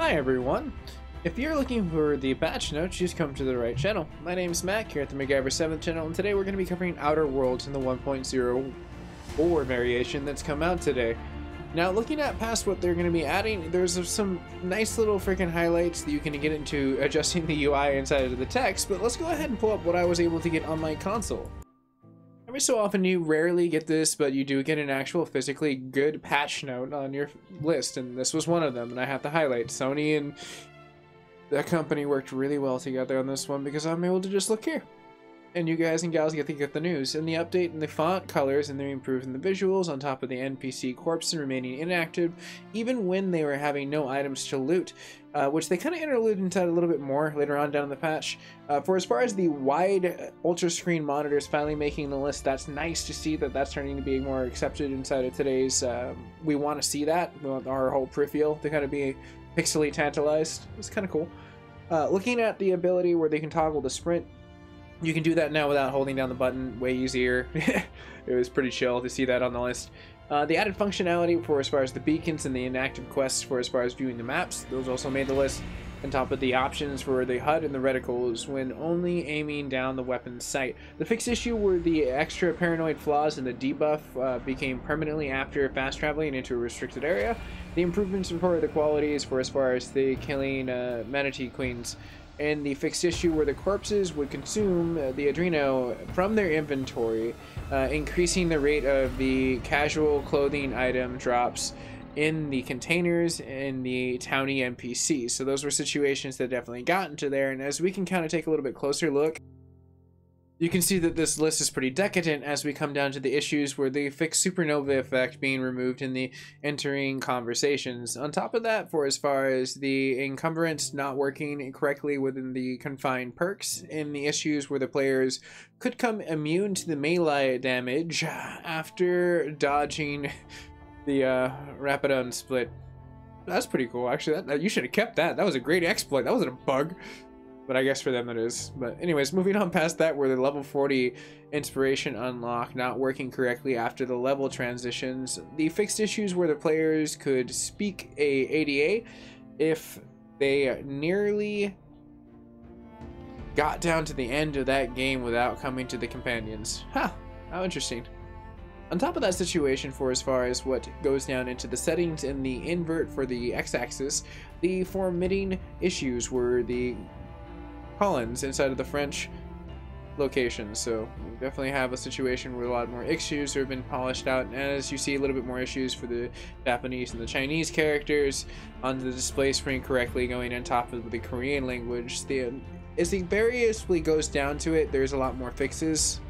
Hi everyone! If you're looking for the patch notes, you've come to the right channel. My name's Mac here at the MacGyver7 channel, and today we're going to be covering Outer Worlds in the 1.04 variation that's come out today. Now, looking at past what they're going to be adding, there's some nice little freaking highlights that you can get into adjusting the UI inside of the text, but let's go ahead and pull up what I was able to get on my console. Every so often you rarely get this, but you do get an actual physically good patch note on your list, and this was one of them, and I have to highlight. Sony and that company worked really well together on this one because I'm able to just look here. And you guys and gals get to get the news. And the update in the font colors and they're improving the visuals on top of the NPC corpses remaining inactive, even when they were having no items to loot, which they kind of interlude into a little bit more later on down in the patch. For as far as the wide ultra screen monitors finally making the list, that's nice to see that that's starting to be more accepted inside of today's. We want to see that. We want our whole peripheral to kind of be pixely tantalized. It's kind of cool. Looking at the ability where they can toggle the sprint, you can do that now without holding down the button, way easier. It was pretty chill to see that on the list. The added functionality for as far as the beacons and the inactive quests for as far as viewing the maps, those also made the list. On top of the options for the HUD and the reticles when only aiming down the weapon's sight. The fixed issue were the extra paranoid flaws and the debuff became permanently after fast traveling into a restricted area. The improvements for the qualities for as far as the killing manatee queens. And the fixed issue where the corpses would consume the Adreno from their inventory, increasing the rate of the casual clothing item drops in the containers and the townie NPCs. So those were situations that definitely got into there, and as we can kind of take a little bit closer look, you can see that this list is pretty decadent as we come down to the issues where they fix supernova effect being removed in the entering conversations. On top of that, for as far as the encumbrance not working correctly within the confined perks, and the issues where the players could come immune to the melee damage after dodging the Rapidon split. That's pretty cool, actually. You should have kept that. That was a great exploit. That wasn't a bug. But I guess for them it is. But anyways, moving on past that, where the level 40 inspiration unlock not working correctly after the level transitions. The fixed issues where the players could speak a ADA if they nearly got down to the end of that game without coming to the companions. Huh, how interesting. On top of that situation, for as far as what goes down into the settings in the invert for the x-axis, the formatting issues were the colons inside of the French locations, so we definitely have a situation where a lot more issues have been polished out, and as you see, a little bit more issues for the Japanese and the Chinese characters on the display screen correctly going on top of the Korean language. As it variously goes down to it, there's a lot more fixes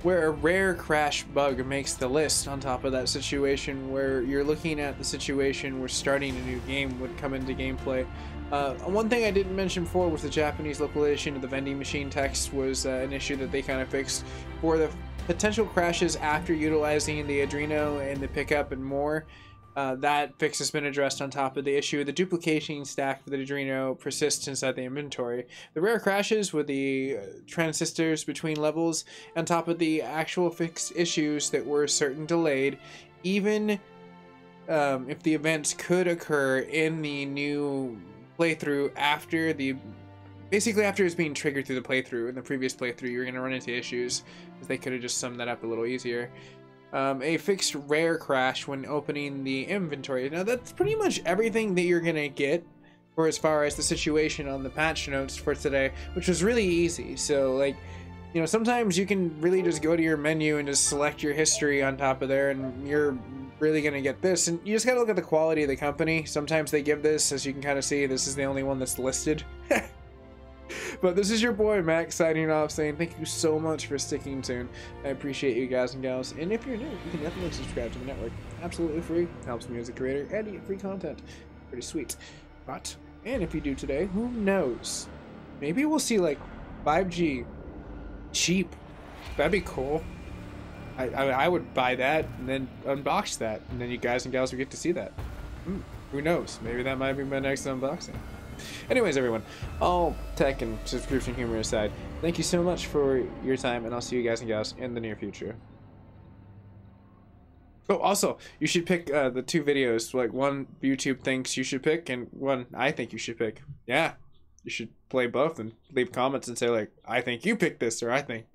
where a rare crash bug makes the list on top of that situation where you're looking at the situation where starting a new game would come into gameplay. One thing I didn't mention before was the Japanese localization of the vending machine text was an issue that they kind of fixed for the potential crashes after utilizing the Adreno and the pickup and more. That fix has been addressed on top of the issue. The duplication stack for the Adreno persists inside the inventory. The rare crashes with the transistors between levels on top of the actual fixed issues that were certain delayed, even if the events could occur in the new playthrough after basically after it's being triggered through the playthrough. In the previous playthrough, you're going to run into issues because they could have just summed that up a little easier. A fixed rare crash when opening the inventory. Now that's pretty much everything that you're gonna get for as far as the situation on the patch notes for today, which was really easy. So like, you know, sometimes you can really just go to your menu and just select your history on top of there and you're really gonna get this. And you just gotta look at the quality of the company. Sometimes they give this, as you can kind of see, this is the only one that's listed. But this is your boy Max signing off, saying thank you so much for sticking tuned. I appreciate you guys and gals, and if you're new, you can definitely subscribe to the network. Absolutely free, helps me as a creator, and you get free content. Pretty sweet. But, and if you do today, who knows? Maybe we'll see like 5G cheap. That'd be cool. I would buy that and then unbox that, and then you guys and gals will get to see that. Who knows? Maybe that might be my next unboxing. Anyways, everyone, all tech and subscription humor aside, thank you so much for your time, and I'll see you guys and gals in the near future. Oh, also, you should pick the two videos. Like one YouTube thinks you should pick, and one I think you should pick. Yeah, you should play both and leave comments and say like, I think you picked this, or I think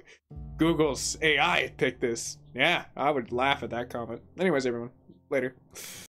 Google's AI picked this. Yeah, I would laugh at that comment. Anyways, everyone, later.